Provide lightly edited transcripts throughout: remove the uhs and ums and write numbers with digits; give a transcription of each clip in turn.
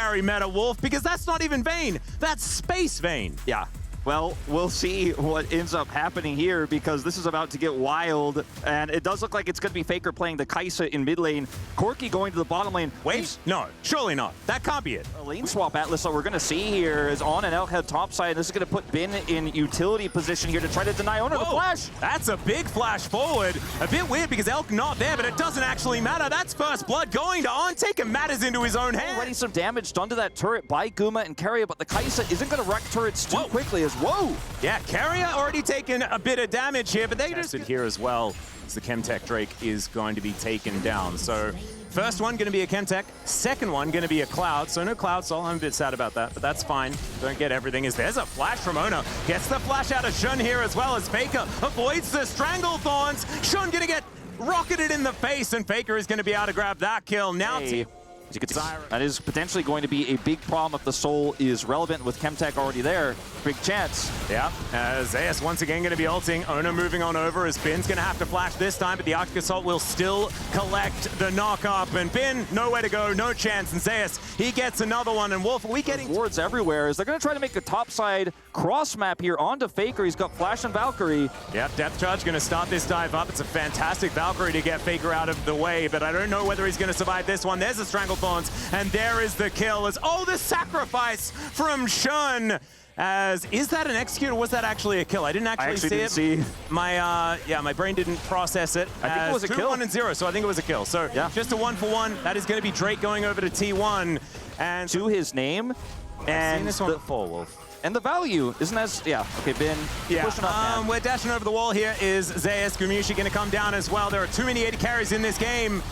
carry meta, Wolf, because that's not even Vayne. That's Space Vayne. Yeah. Well, we'll see what ends up happening here because this is about to get wild, and it does look like it's going to be Faker playing the Kai'Sa in mid lane, Corki going to the bottom lane. Wait, no, surely not. That can't be it. A lane swap, Atlas, that we're going to see here is On and Elk head topside. This is going to put Bin in utility position here to try to deny Owner the flash. That's a big flash forward. A bit weird because Elk not there, but it doesn't actually matter. That's first blood going to On, taking matters into his own hand. Already some damage done to that turret by Guma and Keria, but the Kai'Sa isn't going to wreck turrets too quickly as whoa. Yeah, Keria already taken a bit of damage here, but they just here as well. As the Chemtech Drake is going to be taken down. So first one going to be a Chemtech, second one going to be a Cloud. So no Cloud Soul, I'm a bit sad about that, but that's fine. Don't get everything. There's a flash from Ona. Gets the flash out of Shun here as well as Faker avoids the Strangle Thorns. Shun going to get rocketed in the face, and Faker is going to be able to grab that kill. Now As you can see, that is potentially going to be a big problem if the Soul is relevant with Chemtech already there. Big chance. Yeah, Zeus once again going to be ulting. Ona moving on over as Bin's going to have to flash this time, but the Arctic Assault will still collect the knock-up. And Bin, nowhere to go, no chance. And Zeus, he gets another one. And Wolf, are we getting wards everywhere as they're going to try to make a topside cross map here onto Faker. He's got Flash and Valkyrie. Yep, Depth Charge going to start this dive up. It's a fantastic Valkyrie to get Faker out of the way, but I don't know whether he's going to survive this one. There's a Strangle Thorns, and there is the kill. As the sacrifice from Shun. Is that an execute or was that actually a kill? I didn't actually see it. My brain didn't process it. I think it was a kill. 1 and 0, so I think it was a kill. So yeah, just a 1-for-1. That is going to be Drake going over to T1 and to his name. And seen this one before, Wolf. And the value isn't as, okay, Bin pushing up. We're dashing over the wall here is Zeus. Gumushi going to come down as well. There are too many 80 carries in this game.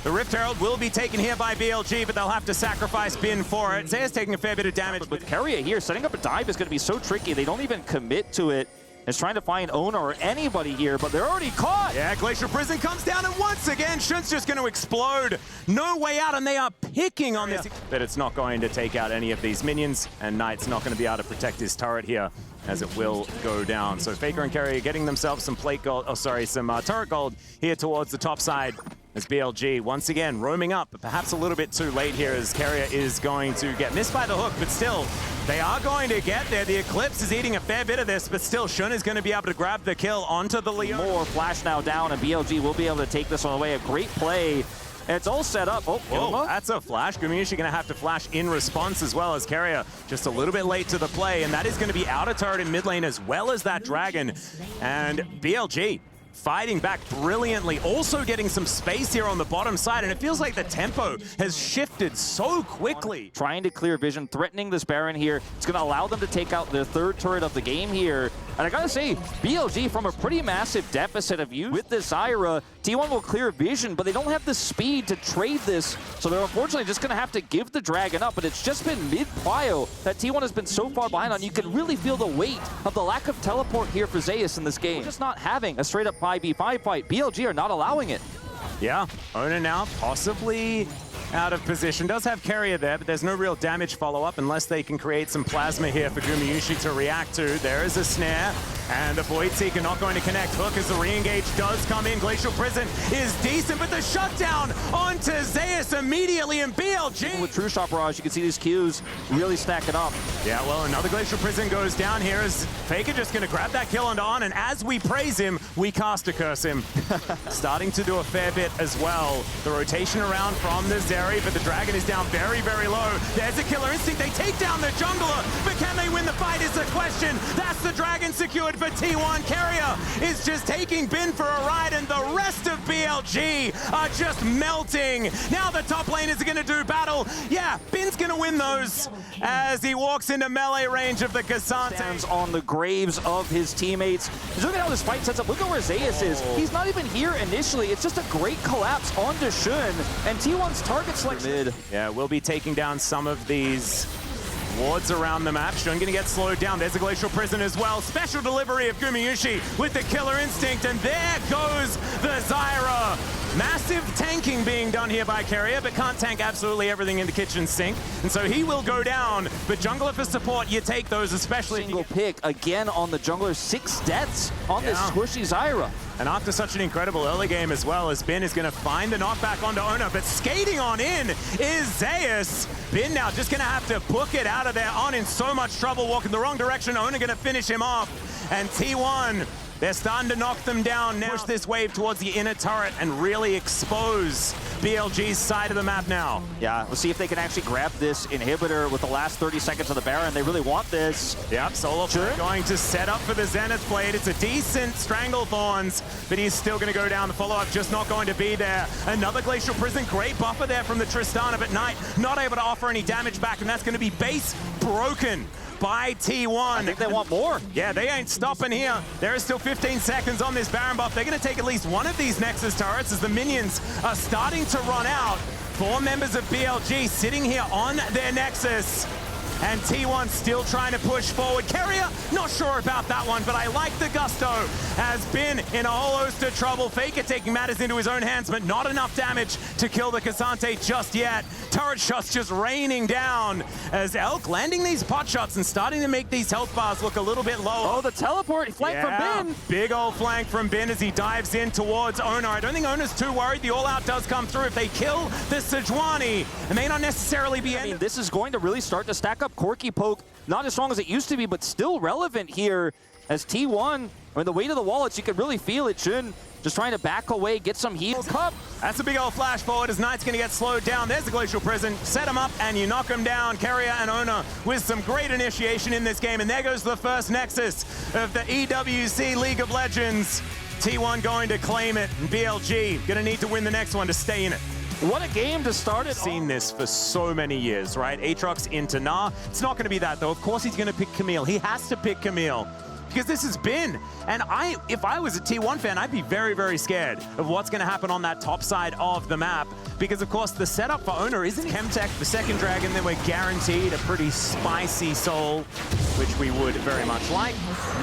The Rift Herald will be taken here by BLG, but they'll have to sacrifice Bin for it. Zeus taking a fair bit of damage. With Keria here, setting up a dive is going to be so tricky. They don't even commit to it. It's trying to find Ona or anybody here, but they're already caught. Yeah, Glacial Prison comes down, and once again, Shun's just going to explode. No way out, and they are picking on this. But it's not going to take out any of these minions, and Knight's not going to be able to protect his turret here, as it will go down. So Faker and Keria getting themselves some plate gold, some turret gold here towards the top side. As BLG once again roaming up, but perhaps a little bit too late here as Keria is going to get missed by the hook, but still, they are going to get there. The Eclipse is eating a fair bit of this, but still, Shun is going to be able to grab the kill onto the Leo. More flash now down, and BLG will be able to take this one away. A great play. And it's all set up. Whoa, that's a flash. Gumushi going to have to flash in response as well as Keria. Just a little bit late to the play, and that is going to be out of turret in mid lane as well as that dragon. And BLG fighting back brilliantly, also getting some space here on the bottom side, and it feels like the tempo has shifted so quickly. Trying to clear vision, threatening this Baron here. It's going to allow them to take out their third turret of the game here. And I gotta say, BLG from a pretty massive deficit of use with this Zyra, T1 will clear vision, but they don't have the speed to trade this, so they're unfortunately just gonna have to give the Dragon up, but it's just been mid-prio that T1 has been so far behind on. You can really feel the weight of the lack of teleport here for Zeus in this game. We're just not having a straight-up 5v5 fight. BLG are not allowing it. Yeah, Ona now possibly out of position. Does have Keria there, but there's no real damage follow-up unless they can create some plasma here for Gumayushi to react to. There is a snare, and the Void Seeker not going to connect. Hook as the re-engage does come in. Glacial Prison is decent, but the shutdown onto Zeus immediately, and BLG. With True Shot Barrage, you can see these Qs really stacking up. Yeah, well, another Glacial Prison goes down here as Faker just going to grab that kill onto On, and as we praise him, we cast a curse him. Starting to do a fair bit as well. The rotation around from the Zeri, but the Dragon is down very, very low. There's a Killer Instinct. They take down the Jungler, but can they win the fight is the question. That's the Dragon secured for T1. Keria is just taking Bin for a ride, and the rest of BLG are just melting. Now the top lane is going to do battle. Yeah, Bin's going to win those as he walks into melee range of the Cassante. Stands on the graves of his teammates. Just look at how this fight sets up. Look at where Zeus is. He's not even here initially. It's just a great collapse onto Shun, and T1's target selection. Mid. Yeah, we'll be taking down some of these wards around the map. Shun gonna get slowed down. There's a Glacial Prison as well. Special delivery of Gumayushi with the Killer Instinct, and there goes the Zyra. Massive tanking being done here by Carrier, but can't tank absolutely everything in the kitchen sink. And so he will go down. But jungler for support, you take those, especially. Single pick again on the jungler. 6 deaths on this squishy Zyra. And after such an incredible early game as well, as Bin is going to find the knockback onto Ona, but skating on in is Zeus. Bin now just going to have to book it out of there. On in so much trouble, walking the wrong direction. Ona going to finish him off. And T1, they're starting to knock them down now. Push this wave towards the inner turret and really expose BLG's side of the map now. Yeah, we'll see if they can actually grab this inhibitor with the last 30 seconds of the Baron. They really want this. Yep, Solo going to set up for the Zenith Blade. It's a decent Stranglethorns, but he's still going to go down. The follow-up just not going to be there. Another Glacial Prison, great buffer there from the Tristana, but Knight not able to offer any damage back, and that's going to be base broken by T1. I think they want more. Yeah, they ain't stopping here. There is still 15 seconds on this Baron buff. They're going to take at least one of these Nexus turrets as the minions are starting to run out. 4 members of BLG sitting here on their Nexus. And T1 still trying to push forward. Carrier, not sure about that one, but I like the gusto. Has been in a whole host of trouble. Faker taking matters into his own hands, but not enough damage to kill the Cassante just yet. Turret shots just raining down as Elk landing these pot shots and starting to make these health bars look a little bit lower. Oh, the teleport flank from Bin. Big old flank from Bin as he dives in towards Ona. I don't think Ona's too worried. The all-out does come through. If they kill the Sejuani, it may not necessarily be. I mean, this is going to really start to stack up. Corky poke, not as strong as it used to be, but still relevant here as T1. I mean, the weight of the wallets, you could really feel it. Jhin just trying to back away, get some heal. Cup. That's a big old flash forward as Knight's going to get slowed down. There's the Glacial Prison. Set him up and you knock him down. Carrier and Ona with some great initiation in this game. And there goes the first Nexus of the EWC League of Legends. T1 going to claim it. And BLG going to need to win the next one to stay in it. What a game to start it. Seen this for so many years, right? Aatrox into Nah. It's not going to be that, though. Of course he's going to pick Camille. He has to pick Camille because this has been. And if I was a T1 fan, I'd be very, very scared of what's going to happen on that top side of the map. Because, of course, the setup for Ona isn't Chemtech, the second dragon, then we're guaranteed a pretty spicy soul, which we would very much like.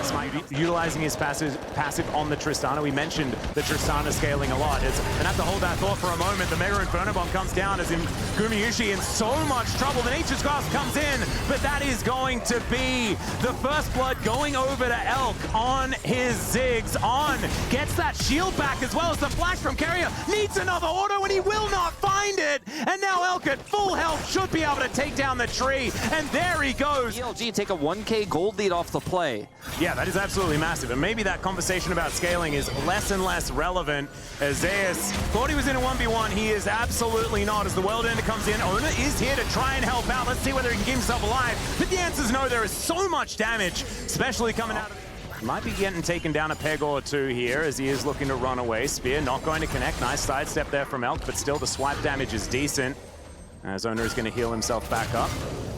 Smite utilizing his passive on the Tristana. We mentioned the Tristana scaling a lot. And have to hold that thought for a moment. The Mega Inferno Bomb comes down as in Gumayushi in so much trouble. The Nature's Grasp comes in, but that is going to be the first blood going over to Elk on his Ziggs. On gets that shield back as well as the flash from Carrier. Needs another auto and he will not find it. And now Elk at full health should be able to take down the tree. And there he goes. BLG take a 1K gold lead off the play. Yeah, that is absolutely massive. And maybe that conversation about scaling is less and less relevant as Zeus thought he was in a 1v1. He is absolutely not as the World Ender comes in. Ona is here to try and help out. Let's see whether he can keep himself alive. But the answer is no. There is so much damage, especially coming out of it. Might be getting taken down a peg or two here as he is looking to run away. Spear not going to connect. Nice sidestep there from Elk, but still the swipe damage is decent. As Ona is going to heal himself back up.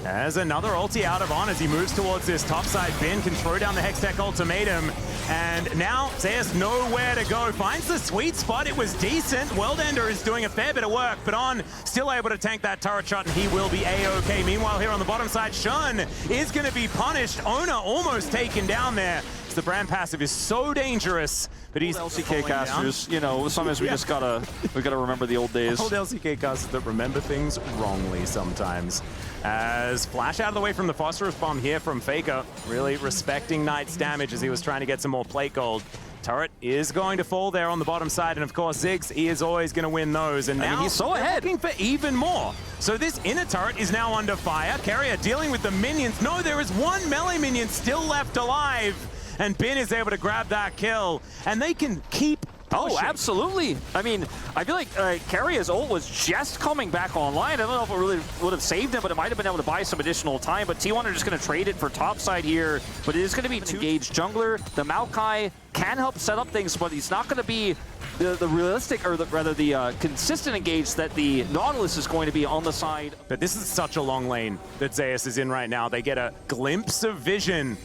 As another ulti out of On as he moves towards this top side. Bin can throw down the Hextech ultimatum. And now Zeus nowhere to go. Finds the sweet spot. It was decent. World Ender is doing a fair bit of work, but On still able to tank that turret shot and he will be A-OK. Meanwhile here on the bottom side, Shun is going to be punished. Ona almost taken down there. The brand passive is so dangerous, but he's LCK casters. You know, sometimes we just gotta remember the old days. Old LCK casters that remember things wrongly sometimes. As flash out of the way from the phosphorus bomb here from Faker, really respecting Knight's damage as he was trying to get some more plate gold. Turret is going to fall there on the bottom side, and of course Ziggs, he is always going to win those. And now he's so ahead, looking for even more. So this inner turret is now under fire. Carrier dealing with the minions. No, there is one melee minion still left alive. And Bin is able to grab that kill, and they can keep pushing. Oh, absolutely. I mean, I feel like Carrier's ult was just coming back online. I don't know if it really would have saved him, but it might have been able to buy some additional time. But T1 are just going to trade it for topside here. But it is going to be two engaged jungler. The Maokai can help set up things, but he's not going to be the realistic, or rather the consistent engage that the Nautilus is going to be on the side. But this is such a long lane that Zeus is in right now. They get a glimpse of vision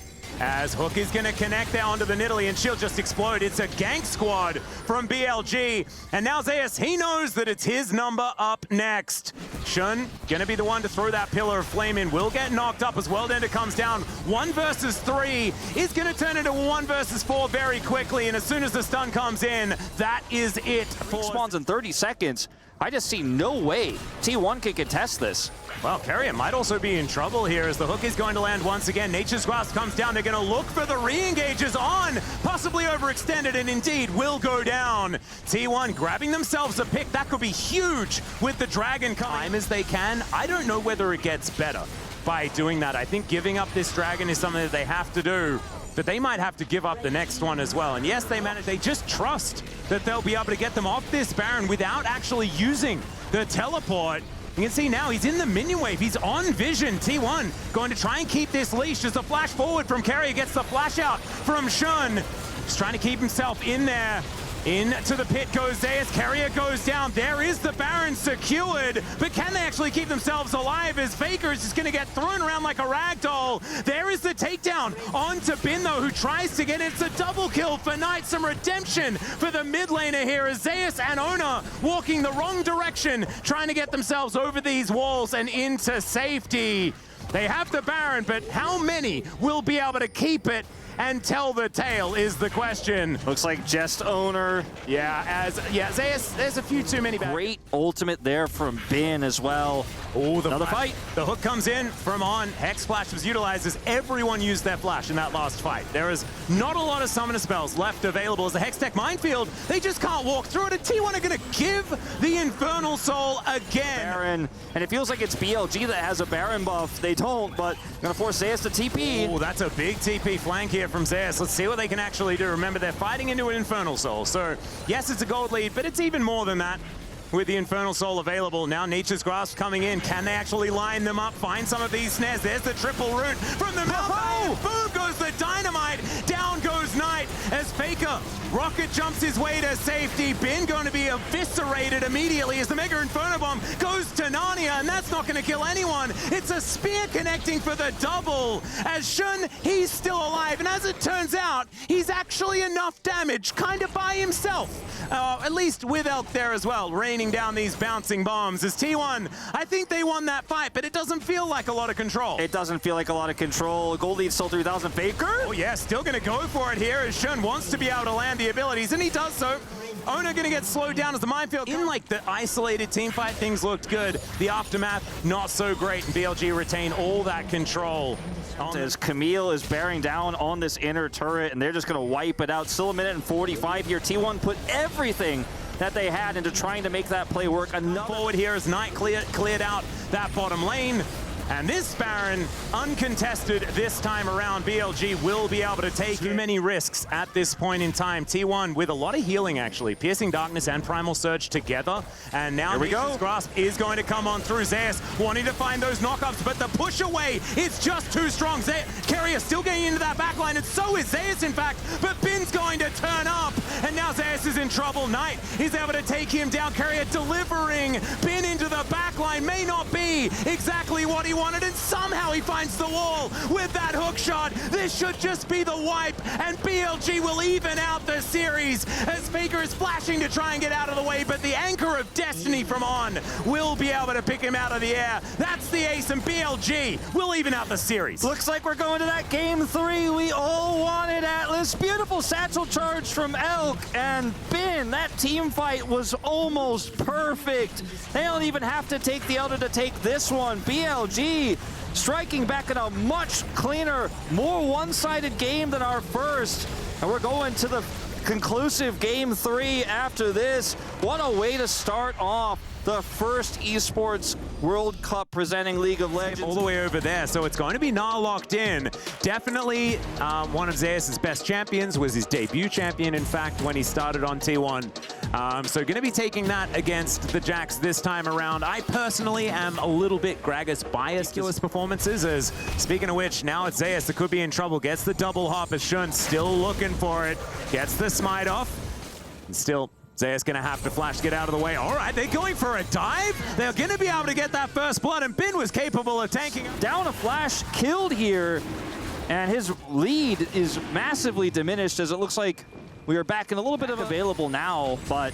As Hook is going to connect there onto the Nidalee, and she'll just explode. It's a gank squad from BLG. And now Zeus, he knows that it's his number up next. Shun going to be the one to throw that pillar of flame in. Will get knocked up as Worldender comes down. 1 versus 3 is going to turn into 1 versus 4 very quickly. And as soon as the stun comes in, that is it. Spawns in 30 seconds. I just see no way T1 can contest this. Well, Carrier might also be in trouble here as the Hook is going to land once again. Nature's Grasp comes down. They're going to look for the re-engages on. Possibly overextended and indeed will go down. T1 grabbing themselves a pick. That could be huge with the Dragon coming as they can. I don't know whether it gets better by doing that. I think giving up this Dragon is something that they have to do. But they might have to give up the next one as well. And yes, they just trust that they'll be able to get them off this Baron without actually using the teleport. You can see now he's in the minion wave. He's on vision. T1 going to try and keep this leash as the flash forward from Carrier gets the flash out from Shun. Just trying to keep himself in there. Into the pit goes Zeus. Carrier goes down. There is the Baron secured. But can they actually keep themselves alive as Faker is just going to get thrown around like a ragdoll? There is the takedown onto Bin, though, who tries to get it. It's a double kill for Knight. Some redemption for the mid laner here as Zeus and Ona walking the wrong direction, trying to get themselves over these walls and into safety. They have the Baron, but how many will be able to keep it and tell the tale is the question. Looks like just Owner. Zeus, there's a few too many. Great ultimate there from Bin as well. Oh, another fight. The Hook comes in from on. Hex Flash was utilized as everyone used their flash in that last fight. There is not a lot of summoner spells left available as the Hex Tech Minefield. They just can't walk through it. And T1 are going to give the Infernal Soul again. Baron, and it feels like it's BLG that has a Baron buff. They don't, but going to force Zeus to TP. Oh, that's a big TP flank here from Zeus. Let's see what they can actually do. Remember, they're fighting into an Infernal Soul. So, yes, it's a gold lead, but it's even more than that. With the Infernal Soul available. Now Nature's Grasp coming in. Can they actually line them up? Find some of these snares. There's the triple root from the mouth. Boom goes the dynamite. Down goes Knight as Faker rocket jumps his way to safety. Bin going to be eviscerated immediately as the Mega Inferno Bomb goes to Narnia, and that's not going to kill anyone. It's a spear connecting for the double. As Shun, he's still alive, and as it turns out, he's actually enough damage, kind of by himself. At least with Elk there as well, raining down these bouncing bombs. As T1, I think they won that fight, but it doesn't feel like a lot of control. It doesn't feel like a lot of control. Gold lead still 3,000. Faker? Oh yeah, still going to go for it here as Shun wants to be able to land the abilities, and he does so. Ona going to get slowed down as the minefield. In like the isolated team fight, things looked good. The aftermath, not so great, and BLG retain all that control. As Camille is bearing down on this inner turret, and they're just going to wipe it out. Still a minute and 45 here. T1 put everything that they had into trying to make that play work. Another forward here as Knight cleared out that bottom lane. And this Baron, uncontested this time around, BLG will be able to take too many risks at this point in time. T1 with a lot of healing, actually. Piercing Darkness and Primal Surge together. And now Nature's Grasp is going to come on through. Zeus wanting to find those knockups, but the push away is just too strong. Carrier still getting into that backline, and so is Zeus, in fact. But Bin's going to turn up, and now Zeus is in trouble. Knight is able to take him down. Carrier delivering Bin into the backline. May not be exactly what he wanted, and somehow he finds the wall with that hook shot. This should just be the wipe, and BLG will even out the series as Faker is flashing to try and get out of the way, but the Anchor of Destiny from On will be able to pick him out of the air. That's the ace, and BLG will even out the series. Looks like we're going to that game 3 we all wanted, Atlas. Beautiful satchel charge from Elk and Bin. That team fight was almost perfect. They don't even have to take the elder to take this one. BLG striking back in a much cleaner, more one-sided game than our first. And we're going to the conclusive game 3 after this. What a way to start off the first Esports World Cup presenting League of Legends. All the way over there, so it's going to be Gnar locked in. Definitely one of Zeus' best champions, was his debut champion, in fact, when he started on T1. So going to be taking that against the Jacks this time around. I personally am a little bit Gragas biased to his performances, as speaking of which, now it's Zeus that could be in trouble. Gets the double hop as Shun still looking for it. Gets the smite off. And still, Zeus going to have to flash to get out of the way. All right, they're going for a dive. They're going to be able to get that first blood, and Bin was capable of tanking him. Down a flash, killed here. And his lead is massively diminished as it looks like we are back in a little bit of available now, but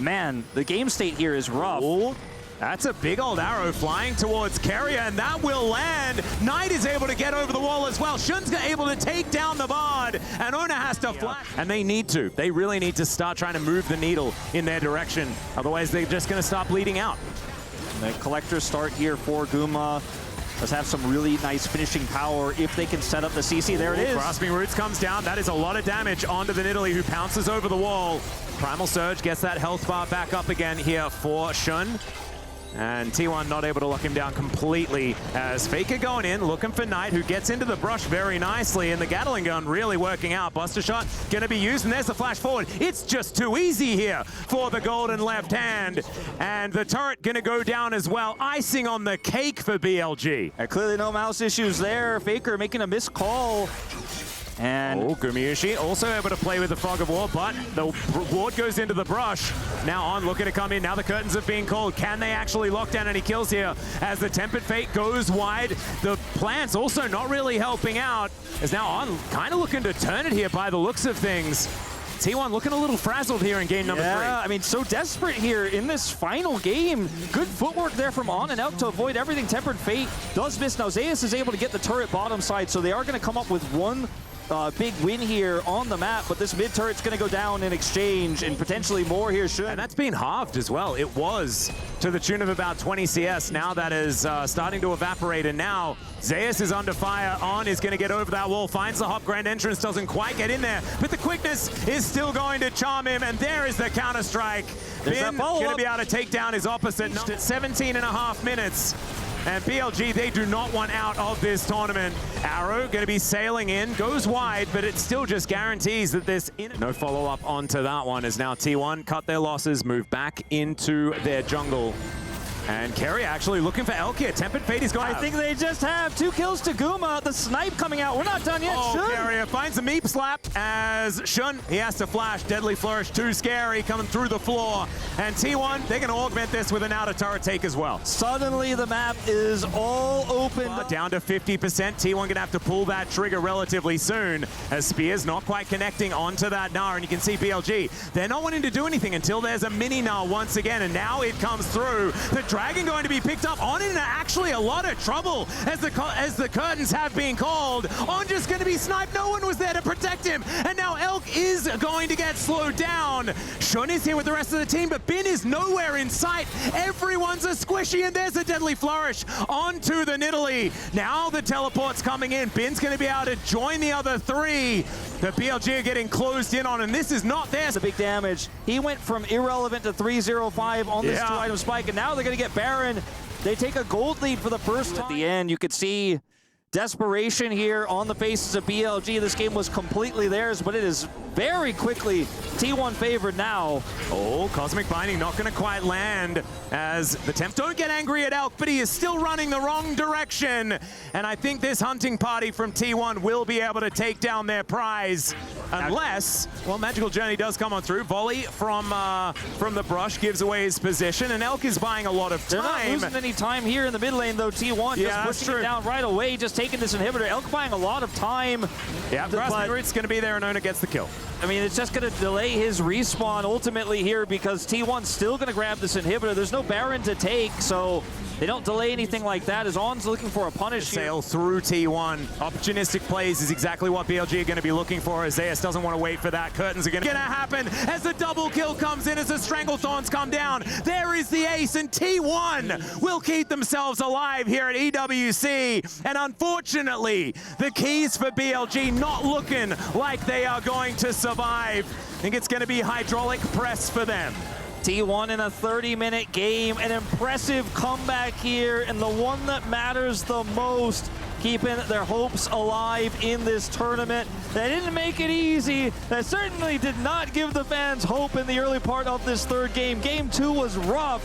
man, the game state here is rough. Ooh, that's a big old arrow flying towards Carrier, and that will land. Knight is able to get over the wall as well. Shun's able to take down the Bard, and Ona has to flash. And they need to. They really need to start trying to move the needle in their direction. Otherwise, they're just going to stop bleeding out. The collector start here for Guma. Does have some really nice finishing power if they can set up the CC. There it is. Grasping Roots comes down. That is a lot of damage onto the Nidalee, who pounces over the wall. Primal Surge gets that health bar back up again here for Shun. And T1 not able to lock him down completely as Faker going in, looking for Knight, who gets into the brush very nicely, and the Gatling gun really working out. Buster Shot going to be used, and there's the flash forward. It's just too easy here for the golden left hand, and the turret going to go down as well. Icing on the cake for BLG. Clearly no mouse issues there. Faker making a missed call. And Gumayushi also able to play with the Fog of War, but the ward goes into the brush. Now On looking to come in. Now the curtains have been called. Can they actually lock down any kills here as the Tempered Fate goes wide? The plants also not really helping out. As now On kind of looking to turn it here by the looks of things. T1 looking a little frazzled here in game number 3. Yeah, I mean, so desperate here in this final game. Good footwork there from On and Elk to avoid everything. Tempered Fate does miss. Now Zeus is able to get the turret bottom side, so they are going to come up with one big win here on the map, but this mid turret's going to go down in exchange, and potentially more here should. And that's been halved as well. It was to the tune of about 20 CS. Now that is starting to evaporate, and now Zeus is under fire. On is going to get over that wall, finds the hop grand entrance, doesn't quite get in there, but the quickness is still going to charm him, and there is the counter strike. Bin going to be able to take down his opposite at 17.5 minutes. And BLG, they do not want out of this tournament. Arrow going to be sailing in, goes wide, but it still just guarantees that this... No follow-up onto that one, as now T1 cut their losses, move back into their jungle. And Kerry actually looking for Elk here. Tempered Fate is going. I think they just have 2 kills to Guma. The snipe coming out. We're not done yet. Oh, Carrier finds a meep slap as Shun, he has to flash. Deadly Flourish, too scary, coming through the floor. And T1, they're going to augment this with an outer turret take as well. Suddenly the map is all open. Down to 50%. T1 going to have to pull that trigger relatively soon as Spears not quite connecting onto that Gnar. And you can see BLG, they're not wanting to do anything until there's a mini Gnar once again. And now it comes through. The Dragon going to be picked up. On in actually a lot of trouble as the curtains have been called. On just going to be sniped. No one was there to protect him. And now Elk is going to get slowed down. Shun is here with the rest of the team, but Bin is nowhere in sight. Everyone's a squishy, and there's a Deadly Flourish onto the Nidalee. Now the teleport's coming in. Bin's going to be able to join the other 3. The BLG are getting closed in on, and this is not theirs. The big damage. He went from irrelevant to 305 on this 2-item spike, and now they're going to get Baron. They take a gold lead for the first time. At the end, you could see desperation here on the faces of BLG. This game was completely theirs, but it is very quickly T1 favored now. Oh, Cosmic Binding not going to quite land as the Temps don't get angry at Elk, but he is still running the wrong direction. And I think this hunting party from T1 will be able to take down their prize unless, well, Magical Journey does come on through. Volley from the brush gives away his position, and Elk is buying a lot of time. They're not losing any time here in the mid lane, though. T1 just pushing it down right away, just taking this inhibitor. Elk buying a lot of time. Yeah, it's going to be there, and Ona gets the kill. I mean, it's just going to delay his respawn ultimately here because T1's still going to grab this inhibitor. There's no Baron to take, so they don't delay anything like that as On's looking for a punish here. Sail through T1. Opportunistic plays is exactly what BLG are going to be looking for. Zeus doesn't want to wait for that. Curtains are going to happen as the double kill comes in, as the Stranglethorns come down. There is the ace, and T1 will keep themselves alive here at EWC. And unfortunately, the keys for BLG not looking like they are going to survive. I think it's going to be hydraulic press for them. T1 in a 30-minute game, an impressive comeback here, and the one that matters the most, keeping their hopes alive in this tournament. That didn't make it easy. That certainly did not give the fans hope in the early part of this third game. Game 2 was rough,